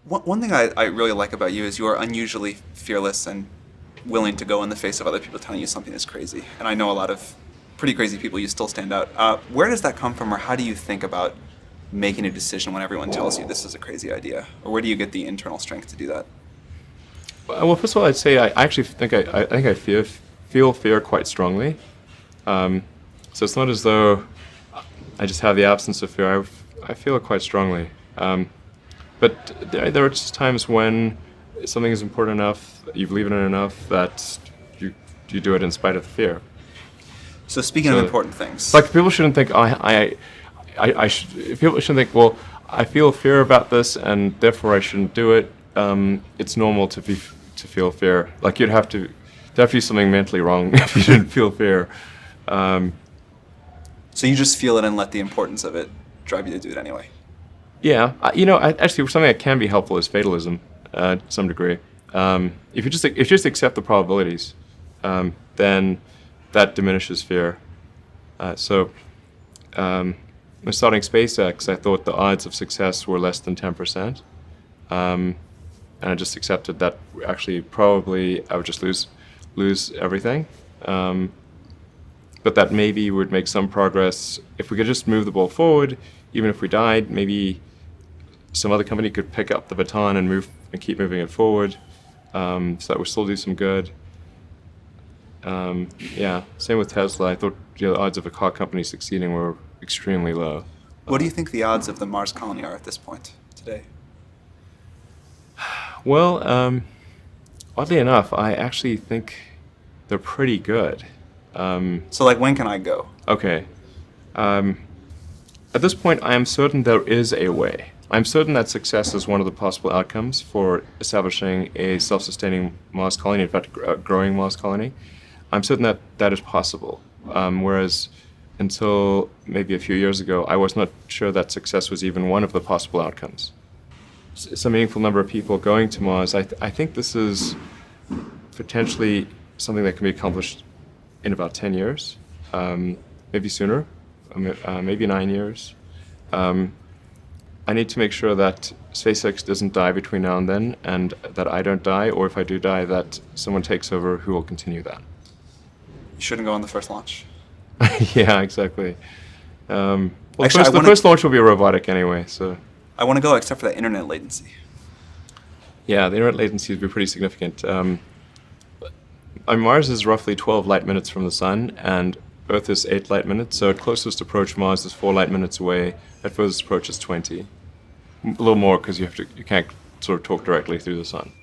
One thing I really like about you is you are unusually fearless and willing to go in the face of other people telling you something is crazy. And I know a lot of pretty crazy people, you still stand out. Where does that come from, or how do you think about making a decision when everyone tells you this is a crazy idea? Or where do you get the internal strength to do that? Well, first of all, I'd say I actually think I feel fear quite strongly. So it's not as though I just have the absence of fear. I feel it quite strongly. But there are just times when something is important enough, you believe in it enough that you do it in spite of the fear. So speaking of important things, Like people shouldn't think people shouldn't think, well, I feel fear about this and therefore I shouldn't do it. It's normal to feel fear. Like there'd have to be something mentally wrong if you didn't feel fear. so you just feel it and let the importance of it drive you to do it anyway. Yeah, actually, something that can be helpful is fatalism, to some degree. If you just accept the probabilities, then that diminishes fear. When starting SpaceX, I thought the odds of success were less than 10%, and I just accepted that actually probably I would just lose everything. But that maybe would make some progress if we could just move the ball forward. Even if we died, maybe some other company could pick up the baton and keep moving it forward, so that would still do some good. Same with Tesla. I thought the odds of a car company succeeding were extremely low. What do you think the odds of the Mars colony are at this point today? Well, oddly enough, I actually think they're pretty good. So like, when can I go? Okay. At this point, I am certain there is a way. I'm certain that success is one of the possible outcomes for establishing a self-sustaining Mars colony, in fact, a growing Mars colony. I'm certain that that is possible, whereas until maybe a few years ago, I was not sure that success was even one of the possible outcomes. It's a meaningful number of people going to Mars. I think this is potentially something that can be accomplished in about 10 years, maybe sooner, maybe 9 years. I need to make sure that SpaceX doesn't die between now and then, and that I don't die, or if I do die, that someone takes over who will continue that. You shouldn't go on the first launch. Yeah, exactly. Well, Actually, the first launch will be robotic anyway, so. I want to go, except for that internet latency. Yeah, the internet latency would be pretty significant. Mars is roughly 12 light minutes from the sun, and Earth is 8 light minutes, so at closest approach, Mars is 4 light minutes away. At furthest approach, is 20. A little more because you can't sort of talk directly through the sun.